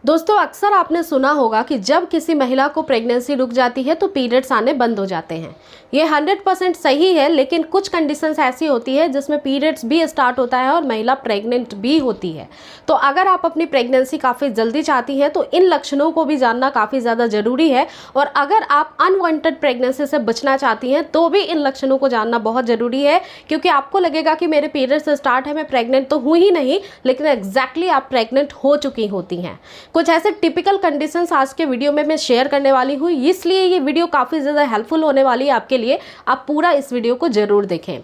दोस्तों अक्सर आपने सुना होगा कि जब किसी महिला को प्रेगनेंसी रुक जाती है तो पीरियड्स आने बंद हो जाते हैं। ये 100% सही है, लेकिन कुछ कंडीशंस ऐसी होती है जिसमें पीरियड्स भी स्टार्ट होता है और महिला प्रेग्नेंट भी होती है। तो अगर आप अपनी प्रेगनेंसी काफ़ी जल्दी चाहती हैं तो इन लक्षणों को भी जानना काफ़ी ज़्यादा ज़रूरी है। और अगर आप अनवांटेड प्रेगनेंसी से बचना चाहती हैं तो भी इन लक्षणों को जानना बहुत ज़रूरी है, क्योंकि आपको लगेगा कि मेरे पीरियड्स स्टार्ट है, मैं प्रेग्नेंट तो हूँ ही नहीं, लेकिन एग्जैक्टली आप प्रेग्नेंट हो चुकी होती हैं। कुछ ऐसे टिपिकल कंडीशंस आज के वीडियो में मैं शेयर करने वाली हूँ, इसलिए ये वीडियो काफ़ी ज़्यादा हेल्पफुल होने वाली है आपके लिए। आप पूरा इस वीडियो को जरूर देखें।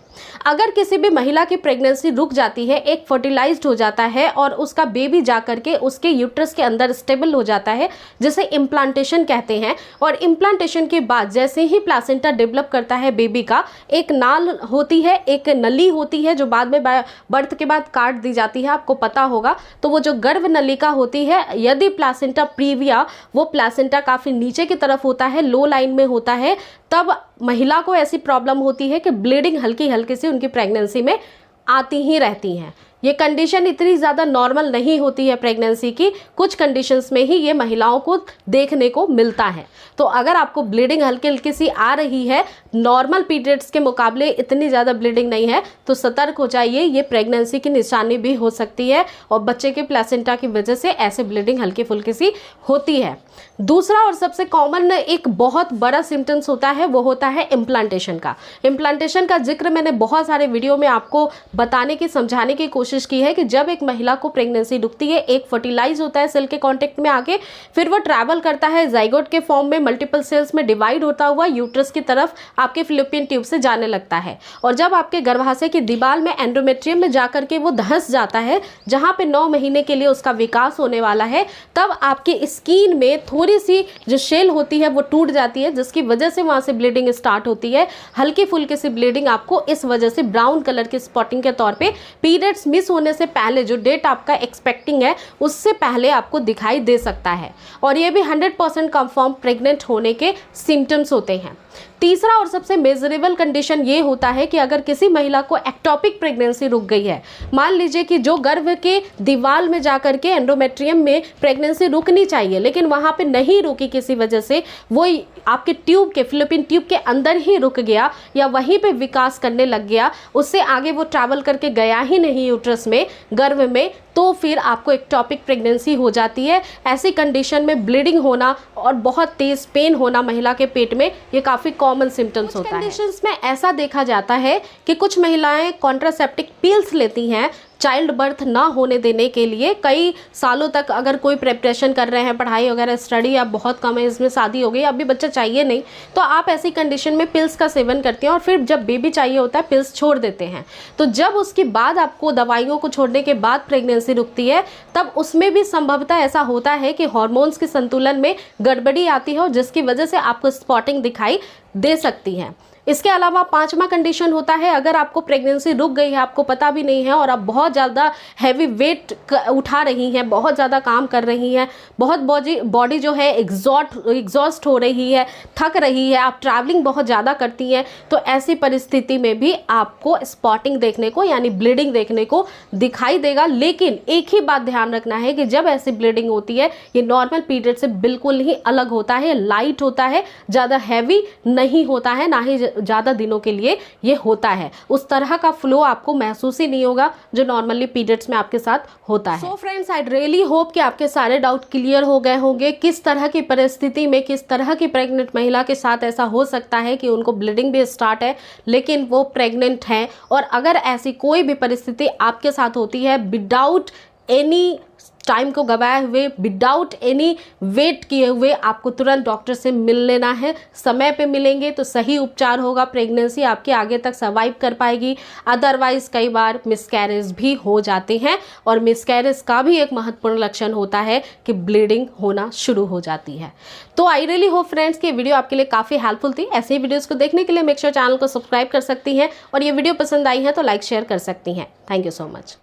अगर किसी भी महिला की प्रेगनेंसी रुक जाती है, एक फर्टिलाइज्ड हो जाता है और उसका बेबी जा करके उसके यूट्रस के अंदर स्टेबल हो जाता है, जिसे इम्प्लांटेशन कहते हैं। और इम्प्लांटेशन के बाद जैसे ही प्लासेंटा डेवलप करता है बेबी का, एक नाल होती है, एक नली होती है जो बाद में बर्थ के बाद काट दी जाती है, आपको पता होगा। तो वो जो गर्भ नलिका होती है, यदि प्लासेंटा प्रीविया, वो प्लासेंटा काफ़ी नीचे की तरफ होता है, लो लाइन में होता है, तब महिला को ऐसी प्रॉब्लम होती है कि ब्लीडिंग हल्की हल्की सी उनकी प्रेगनेंसी में आती ही रहती हैं। ये कंडीशन इतनी ज़्यादा नॉर्मल नहीं होती है प्रेगनेंसी की, कुछ कंडीशंस में ही ये महिलाओं को देखने को मिलता है। तो अगर आपको ब्लीडिंग हल्की हल्की सी आ रही है, नॉर्मल पीरियड्स के मुकाबले इतनी ज़्यादा ब्लीडिंग नहीं है, तो सतर्क हो जाइए, ये प्रेगनेंसी की निशानी भी हो सकती है और बच्चे के प्लेसेंटा की वजह से ऐसे ब्लीडिंग हल्की फुल्की सी होती है। दूसरा और सबसे कॉमन एक बहुत बड़ा सिम्टम्स होता है, वो होता है इम्प्लांटेशन का। इम्प्लांटेशन का जिक्र मैंने बहुत सारे वीडियो में आपको बताने की, समझाने की कोशिश की है कि जब एक महिला को प्रेगनेंसी रुकती है, एक फर्टिलाइज होता है सेल के कांटेक्ट में आके, फिर वो ट्रैवल करता है जाइगोट के फॉर्म में, मल्टीपल सेल्स में डिवाइड होता हुआ यूट्रस की तरफ आपके फैलोपियन ट्यूब से जाने लगता है। और जब आपके गर्भाशय की दीवार में, एंडोमेट्रियम में जाकर के वो धंस जाता है, जहां पे 9 महीने के लिए उसका विकास होने वाला है, तब आपकी स्किन में थोड़ी सी जो शेल होती है वो टूट जाती है, जिसकी वजह से वहां से ब्लीडिंग स्टार्ट होती है। हल्की फुल्की सी ब्लीडिंग आपको इस वजह से ब्राउन कलर की स्पॉटिंग के तौर पे पीरियड्स मिस होने से पहले, जो डेट आपका एक्सपेक्टिंग है उससे पहले आपको दिखाई दे सकता है। और ये भी 100% कंफर्म प्रेग्नेंट होने के सिम्टम्स होते हैं। तीसरा और सबसे मेजरेबल कंडीशन ये होता है कि अगर किसी महिला को एक्टोपिक प्रेगनेंसी रुक गई है, मान लीजिए कि जो गर्भ के दीवार में जाकर के एंडोमेट्रियम में प्रेगनेंसी रुकनी चाहिए लेकिन वहां पे नहीं रुकी किसी वजह से, वो आपके ट्यूब के, फैलोपियन ट्यूब के अंदर ही रुक गया या वहीं पे विकास करने लग गया, उससे आगे वो ट्रैवल करके गया ही नहीं यूट्रस में, गर्भ में, तो फिर आपको एक्टोपिक प्रेगनेंसी हो जाती है। ऐसी कंडीशन में ब्लीडिंग होना और बहुत तेज पेन होना महिला के पेट में, ये काफ़ी कॉमन सिम्टम्स होता है। कंडीशंस में ऐसा देखा जाता है कि कुछ महिलाएं कॉन्ट्रासेप्टिक पिल्स लेती हैं चाइल्ड बर्थ ना होने देने के लिए। कई सालों तक अगर कोई प्रिपरेशन कर रहे हैं, पढ़ाई वगैरह स्टडी, या बहुत कम एज में शादी हो गई, अभी बच्चा चाहिए नहीं, तो आप ऐसी कंडीशन में पिल्स का सेवन करते हैं और फिर जब बेबी चाहिए होता है पिल्स छोड़ देते हैं। तो जब उसके बाद आपको दवाइयों को छोड़ने के बाद प्रेगनेंसी रुकती है, तब उसमें भी संभवतः ऐसा होता है कि हार्मोन्स के संतुलन में गड़बड़ी आती है और जिसकी वजह से आपको स्पॉटिंग दिखाई दे सकती है। इसके अलावा 5वां कंडीशन होता है, अगर आपको प्रेगनेंसी रुक गई है, आपको पता भी नहीं है और आप बहुत ज़्यादा हैवी वेट उठा रही हैं, बहुत ज़्यादा काम कर रही हैं, बहुत बॉडी जो है एग्जॉस्ट हो रही है, थक रही है, आप ट्रैवलिंग बहुत ज़्यादा करती हैं, तो ऐसी परिस्थिति में भी आपको स्पॉटिंग देखने को, यानी ब्लीडिंग देखने को दिखाई देगा। लेकिन एक ही बात ध्यान रखना है कि जब ऐसी ब्लीडिंग होती है, ये नॉर्मल पीरियड से बिल्कुल ही अलग होता है, लाइट होता है, ज़्यादा हैवी नहीं होता है, ना ही ज़्यादा दिनों के लिए ये होता है। उस तरह का फ्लो आपको महसूस ही नहीं होगा जो नॉर्मली पीरियड्स में आपके साथ होता है। So friends, I really hope कि आपके सारे डाउट क्लियर हो गए होंगे। किस तरह की परिस्थिति में, किस तरह की प्रेग्नेंट महिला के साथ ऐसा हो सकता है कि उनको ब्लीडिंग भी स्टार्ट है लेकिन वो प्रेग्नेंट है। और अगर ऐसी कोई भी परिस्थिति आपके साथ होती है, विदाउट एनी टाइम को गवाए हुए, विदाउट एनी वेट किए हुए, आपको तुरंत डॉक्टर से मिल लेना है। समय पे मिलेंगे तो सही उपचार होगा, प्रेगनेंसी आपके आगे तक सर्वाइव कर पाएगी। अदरवाइज कई बार मिसकैरेज भी हो जाते हैं और मिसकैरेज का भी एक महत्वपूर्ण लक्षण होता है कि ब्लीडिंग होना शुरू हो जाती है। तो आई रियली होप फ्रेंड्स कि वीडियो आपके लिए काफ़ी हेल्पफुल थी। ऐसे ही वीडियोज़ को देखने के लिए मेक श्योर चैनल को सब्सक्राइब कर सकती हैं और ये वीडियो पसंद आई है तो लाइक शेयर कर सकती हैं। Thank you so much.